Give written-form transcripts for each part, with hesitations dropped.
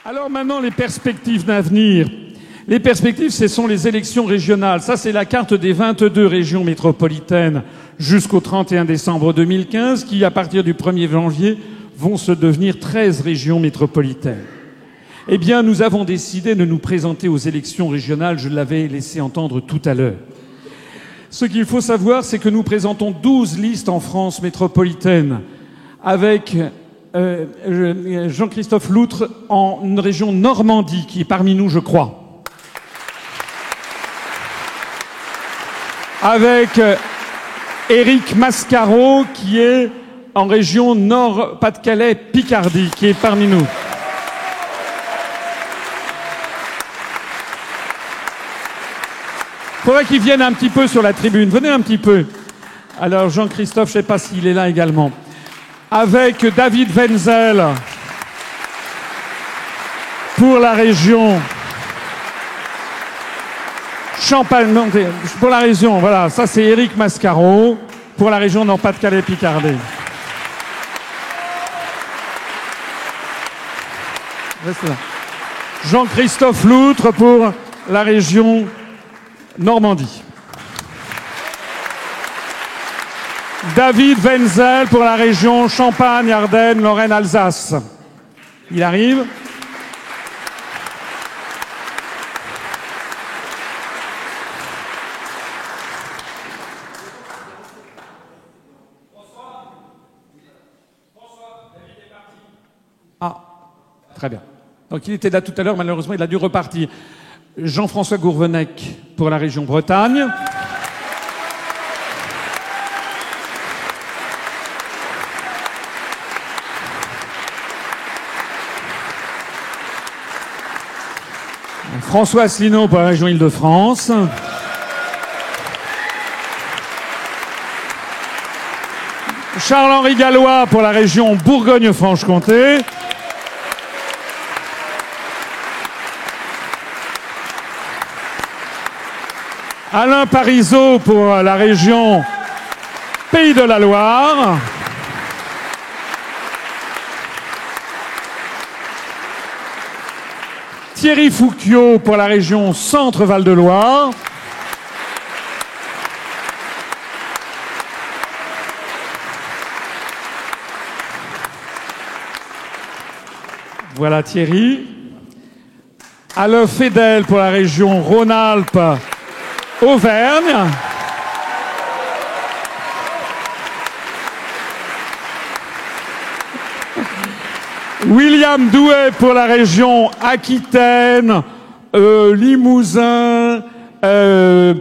Alors maintenant, les perspectives d'avenir. Les perspectives, ce sont les élections régionales. Ça, c'est la carte des 22 régions métropolitaines jusqu'au 31 décembre 2015, qui, à partir du 1er janvier, vont se devenir 13 régions métropolitaines. Eh bien, nous avons décidé de nous présenter aux élections régionales, je l'avais laissé entendre tout à l'heure. Ce qu'il faut savoir, c'est que nous présentons 12 listes en France métropolitaine, avec Jean-Christophe Loutre en région Normandie, qui est parmi nous, je crois. Avec Éric Mascaro, qui est en région Nord-Pas-de-Calais-Picardie, qui est parmi nous. Il faudrait qu'il vienne un petit peu sur la tribune. Venez un petit peu. Alors, Jean-Christophe, je ne sais pas s'il est là également. Avec David Wenzel pour la région Champagne. Non, pour la région, voilà. Ça, c'est Éric Mascaro pour la région Nord-Pas-de-Calais-Picardie. Restez là. Jean-Christophe Loutre pour la région Normandie. David Wenzel pour la région Champagne, Ardennes, Lorraine, Alsace. Il arrive. Ah, très bien. Donc il était là tout à l'heure, malheureusement il a dû repartir. Jean-François Gourvenec pour la région Bretagne. François Asselineau pour la région Île-de-France. Charles-Henri Gallois pour la région Bourgogne-Franche-Comté. Alain Parizeau pour la région Pays de la Loire. Thierry Fouquiaux pour la région Centre-Val de Loire. Voilà Thierry. Alain Fédel pour la région Rhône-Alpes-Auvergne. William Douai pour la région Aquitaine, Limousin,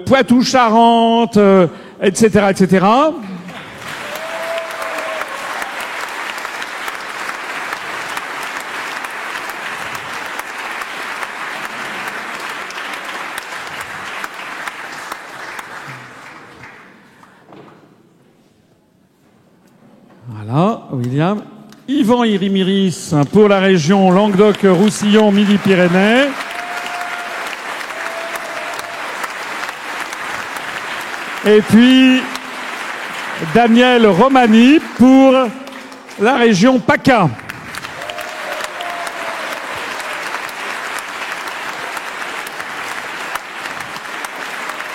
Poitou-Charentes, etc., etc. Voilà, William. Yvan Irimiris pour la région Languedoc-Roussillon, Midi-Pyrénées. Et puis Daniel Romani pour la région PACA.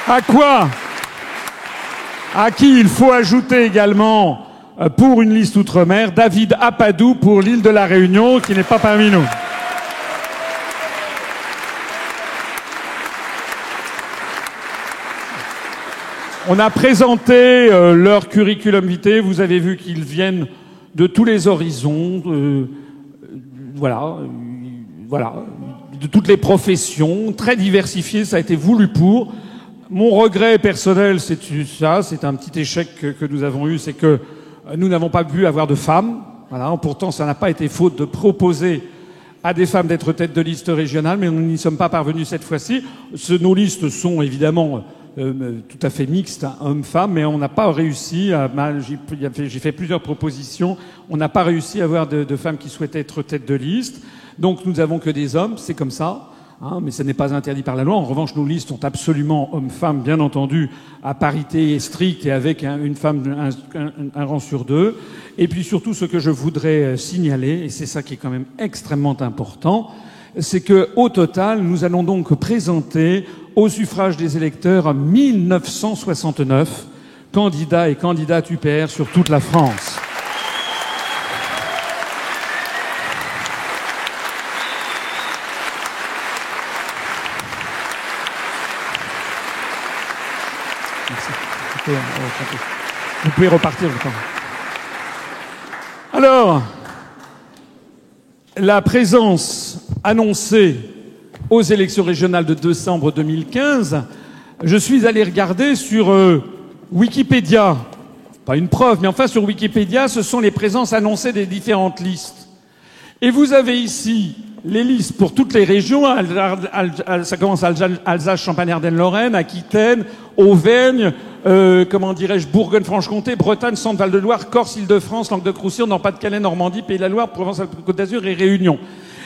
À qui il faut ajouter également pour une liste outre-mer, David Apadou pour l'île de la Réunion, qui n'est pas parmi nous. On a présenté leur curriculum vitae. Vous avez vu qu'ils viennent de tous les horizons, voilà, de toutes les professions, très diversifiées. Ça a été voulu pour. Mon regret personnel, c'est ça, c'est un petit échec que nous avons eu, c'est que nous n'avons pas pu avoir de femmes. Voilà. Pourtant, ça n'a pas été faute de proposer à des femmes d'être tête de liste régionale, mais nous n'y sommes pas parvenus cette fois-ci. Nos listes sont évidemment tout à fait mixtes, hein, hommes-femmes, mais on n'a pas réussi j'ai fait plusieurs propositions. On n'a pas réussi à avoir de femmes qui souhaitaient être tête de liste. Donc, nous n'avons que des hommes. C'est comme ça. Hein, mais ce n'est pas interdit par la loi. En revanche, nos listes sont absolument hommes-femmes, bien entendu, à parité stricte et avec une femme, un rang sur deux. Et puis surtout, ce que je voudrais signaler, et c'est ça qui est quand même extrêmement important, c'est que, au total, nous allons donc présenter au suffrage des électeurs 1969 candidats et candidates UPR sur toute la France. Vous pouvez repartir, je pense. Alors, la présence annoncée aux élections régionales de décembre 2015, je suis allé regarder sur Wikipédia. Pas une preuve, mais enfin sur Wikipédia, ce sont les présences annoncées des différentes listes. Et vous avez ici les listes pour toutes les régions. Ça commence à Alsace, Champagne-Ardenne, Lorraine, Aquitaine, Auvergne, Bourgogne-Franche-Comté, Bretagne, Centre, Val-de-Loire, Corse, Île-de-France, Languedoc-Roussillon, Nord-Pas-de-Calais, Normandie, Pays de la Loire, Provence-Alpes-Côte d'Azur et Réunion.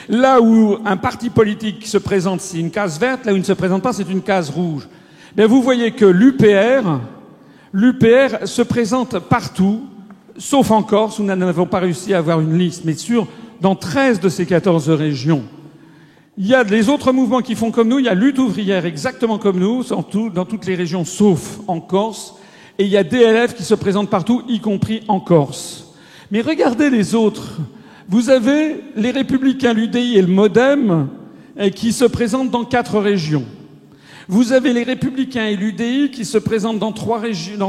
Là où un parti politique se présente, c'est une case verte. Là où il ne se présente pas, c'est une case rouge. Mais vous voyez que l'UPR se présente partout, sauf en Corse, où nous n'avons pas réussi à avoir une liste, mais dans 13 de ces 14 régions. Il y a les autres mouvements qui font comme nous. Il y a Lutte ouvrière exactement comme nous, dans toutes les régions, sauf en Corse. Et il y a DLF qui se présente partout, y compris en Corse. Mais regardez les autres. Vous avez les Républicains, l'UDI et le MoDem qui se présentent dans 4 régions. Vous avez les Républicains et l'UDI qui se présentent dans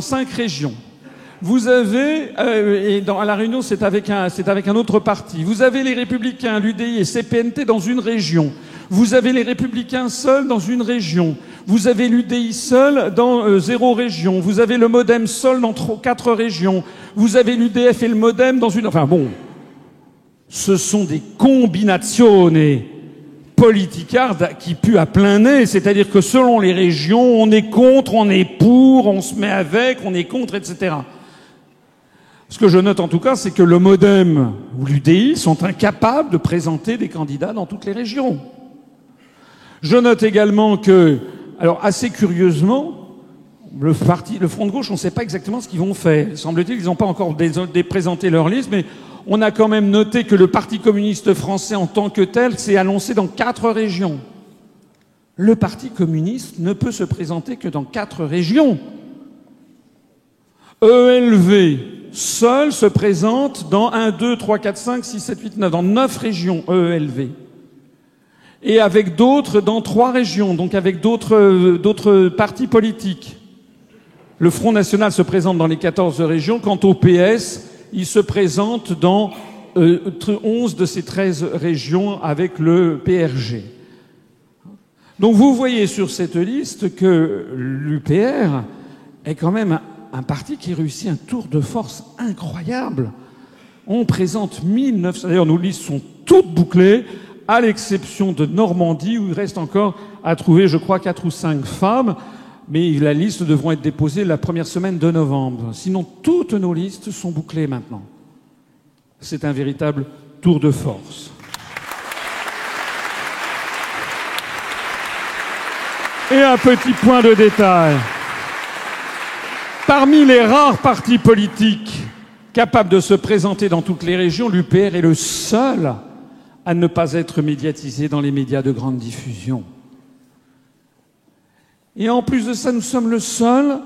5 régions. Vous avez, à La Réunion, c'est avec un autre parti. Vous avez les Républicains, l'UDI et CPNT dans une région. Vous avez les Républicains seuls dans une région. Vous avez l'UDI seul dans 0 région. Vous avez le MoDem seul dans 4 régions. Vous avez l'UDF et le MoDem dans une... Enfin bon, ce sont des combinazioni politicardes qui puent à plein nez. C'est-à-dire que selon les régions, on est contre, on est pour, on se met avec, on est contre, etc. Ce que je note en tout cas, c'est que le MoDem ou l'UDI sont incapables de présenter des candidats dans toutes les régions. Je note également que, alors assez curieusement, le Front de gauche, on ne sait pas exactement ce qu'ils vont faire. Semble-t-il qu'ils n'ont pas encore présenté leur liste, mais on a quand même noté que le Parti communiste français en tant que tel s'est annoncé dans 4 régions. Le Parti communiste ne peut se présenter que dans 4 régions. ELV seul se présente dans 1, 2, 3, 4, 5, 6, 7, 8, 9, dans 9 régions ELV. Et avec d'autres dans 3 régions, donc avec d'autres partis politiques. Le Front National se présente dans les 14 régions. Quant au PS, il se présente dans 11 de ces 13 régions avec le PRG. Donc vous voyez sur cette liste que l'UPR est quand même un parti qui réussit un tour de force incroyable. On présente 1900... D'ailleurs, nos listes sont toutes bouclées, à l'exception de Normandie, où il reste encore à trouver, je crois, 4 ou 5 femmes. Mais la liste devront être déposées la première semaine de novembre. Sinon, toutes nos listes sont bouclées maintenant. C'est un véritable tour de force. Et un petit point de détail. Parmi les rares partis politiques capables de se présenter dans toutes les régions, l'UPR est le seul à ne pas être médiatisé dans les médias de grande diffusion. Et en plus de ça, nous sommes le seul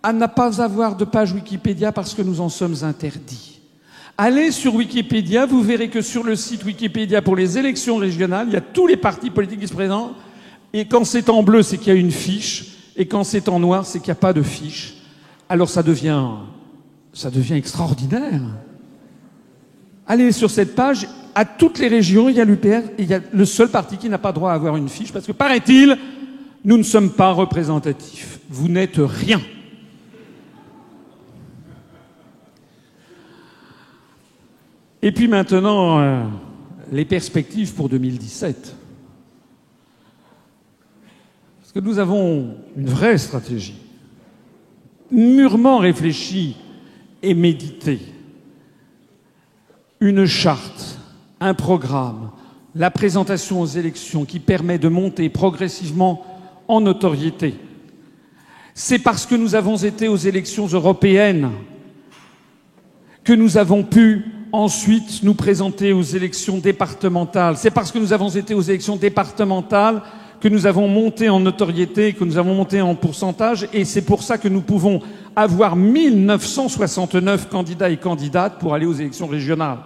à ne pas avoir de page Wikipédia parce que nous en sommes interdits. Allez sur Wikipédia, vous verrez que sur le site Wikipédia pour les élections régionales, il y a tous les partis politiques qui se présentent. Et quand c'est en bleu, c'est qu'il y a une fiche. Et quand c'est en noir, c'est qu'il n'y a pas de fiche. Alors ça devient extraordinaire. Allez sur cette page, à toutes les régions, il y a l'UPR, et il y a le seul parti qui n'a pas droit à avoir une fiche, parce que, paraît-il, nous ne sommes pas représentatifs. Vous n'êtes rien. Et puis maintenant, les perspectives pour 2017. Parce que nous avons une vraie stratégie, mûrement réfléchie et méditée. Une charte, un programme, la présentation aux élections qui permet de monter progressivement en notoriété. C'est parce que nous avons été aux élections européennes que nous avons pu ensuite nous présenter aux élections départementales. C'est parce que nous avons été aux élections départementales que nous avons monté en notoriété, que nous avons monté en pourcentage, et c'est pour ça que nous pouvons avoir 1969 candidats et candidates pour aller aux élections régionales.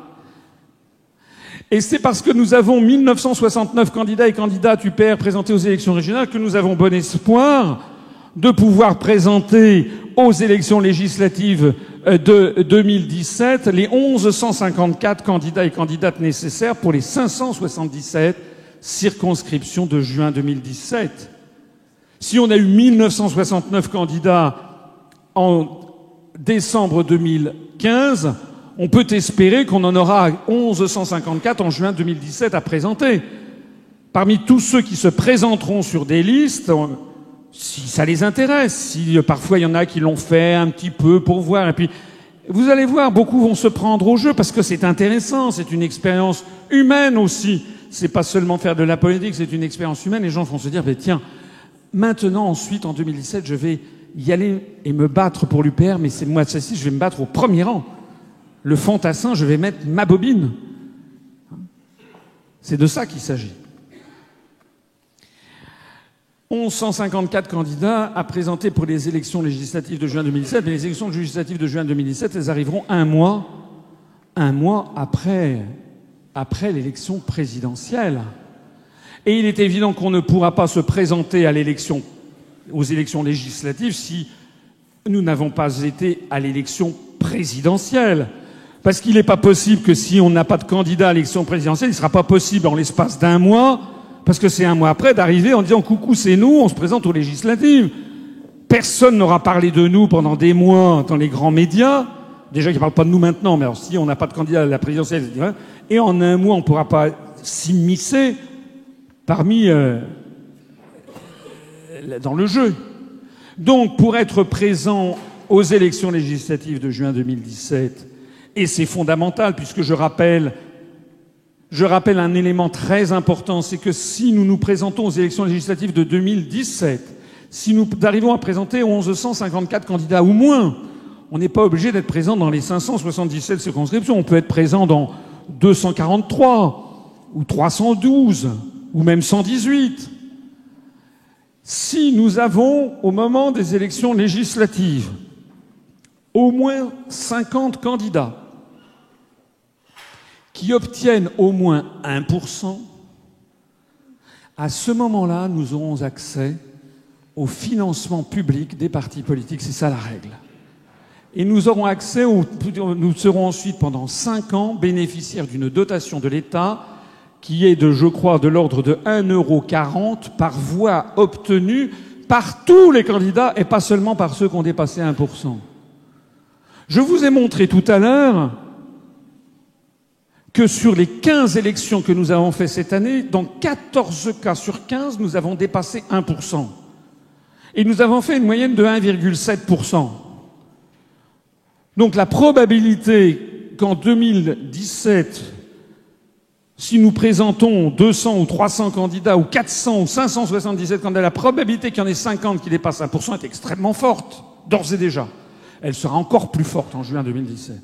Et c'est parce que nous avons 1969 candidats et candidates UPR présentés aux élections régionales que nous avons bon espoir de pouvoir présenter aux élections législatives de 2017 les 1154 candidats et candidates nécessaires pour les 577 circonscriptions de juin 2017. Si on a eu 1969 candidats en décembre 2015, on peut espérer qu'on en aura 1154 en juin 2017 à présenter. Parmi tous ceux qui se présenteront sur des listes, si ça les intéresse, si parfois il y en a qui l'ont fait un petit peu pour voir, et puis vous allez voir, beaucoup vont se prendre au jeu parce que c'est intéressant, c'est une expérience humaine aussi. C'est pas seulement faire de la politique, c'est une expérience humaine. Les gens vont se dire, ben tiens, maintenant, ensuite, en 2017, je vais y aller et me battre pour l'UPR, mais c'est moi, celle-ci, je vais me battre au premier rang. Le fantassin, je vais mettre ma bobine. C'est de ça qu'il s'agit. 1154 candidats à présenter pour les élections législatives de juin 2017. Mais les élections législatives de juin 2017, elles arriveront un mois après l'élection présidentielle. Et il est évident qu'on ne pourra pas se présenter aux élections législatives si nous n'avons pas été à l'élection présidentielle. Parce qu'il n'est pas possible que si on n'a pas de candidat à l'élection présidentielle, il ne sera pas possible en l'espace d'un mois, parce que c'est un mois après, d'arriver en disant « Coucou, c'est nous, on se présente aux législatives ». Personne n'aura parlé de nous pendant des mois dans les grands médias. Déjà, ils ne parlent pas de nous maintenant, mais alors si on n'a pas de candidat à la présidentielle, et en un mois, on ne pourra pas s'immiscer parmi dans le jeu. Donc, pour être présent aux élections législatives de juin 2017, et c'est fondamental, puisque je rappelle un élément très important, c'est que si nous nous présentons aux élections législatives de 2017, si nous arrivons à présenter 1154 candidats ou moins, on n'est pas obligé d'être présent dans les 577 circonscriptions. On peut être présent dans 243 ou 312 ou même 118. Si nous avons, au moment des élections législatives, au moins 50 candidats qui obtiennent au moins 1%, à ce moment-là, nous aurons accès au financement public des partis politiques. C'est ça la règle. Et nous aurons accès nous serons ensuite pendant 5 ans bénéficiaires d'une dotation de l'État qui est je crois, de l'ordre de 1,40 € par voix obtenue par tous les candidats et pas seulement par ceux qui ont dépassé 1%. Je vous ai montré tout à l'heure que sur les 15 élections que nous avons faites cette année, dans 14 cas sur 15, nous avons dépassé 1%. Et nous avons fait une moyenne de 1,7%. Donc la probabilité qu'en 2017, si nous présentons 200 ou 300 candidats, ou 400 ou 577 candidats, la probabilité qu'il y en ait 50 qui dépassent 1% est extrêmement forte, d'ores et déjà. Elle sera encore plus forte en juin 2017.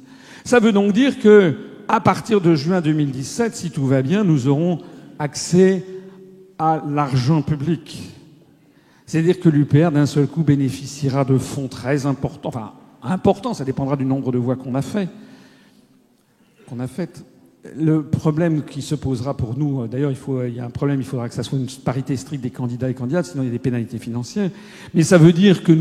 Ça veut donc dire que, à partir de juin 2017, si tout va bien, nous aurons accès à l'argent public. C'est-à-dire que l'UPR, d'un seul coup, bénéficiera de fonds très importants. Enfin, importants, ça dépendra du nombre de voix qu'on a faites. Le problème qui se posera pour nous, d'ailleurs, il y a un problème, il faudra que ça soit une parité stricte des candidats et candidates, sinon il y a des pénalités financières. Mais ça veut dire que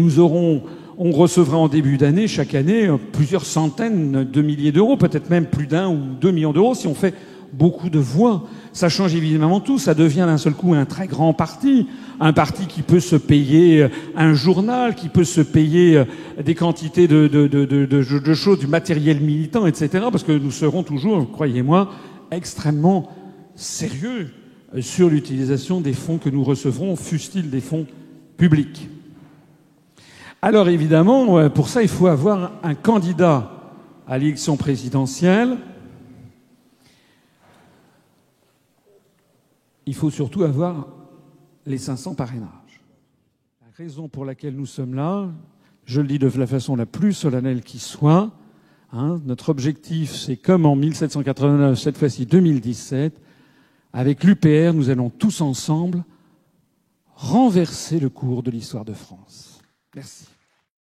on recevra en début d'année, chaque année, plusieurs centaines de milliers d'euros, peut-être même plus d'1 ou 2 millions d'euros si on fait beaucoup de voix. Ça change évidemment tout. Ça devient d'un seul coup un très grand parti. Un parti qui peut se payer un journal, qui peut se payer des quantités de choses, du matériel militant, etc. Parce que nous serons toujours, croyez-moi, extrêmement sérieux sur l'utilisation des fonds que nous recevrons, fussent-ils des fonds publics. Alors évidemment, pour ça, il faut avoir un candidat à l'élection présidentielle. Il faut surtout avoir les 500 parrainages. La raison pour laquelle nous sommes là, je le dis de la façon la plus solennelle qui soit, Hein, notre objectif, c'est comme en 1789, cette fois-ci 2017, avec l'UPR, nous allons tous ensemble renverser le cours de l'histoire de France. Merci.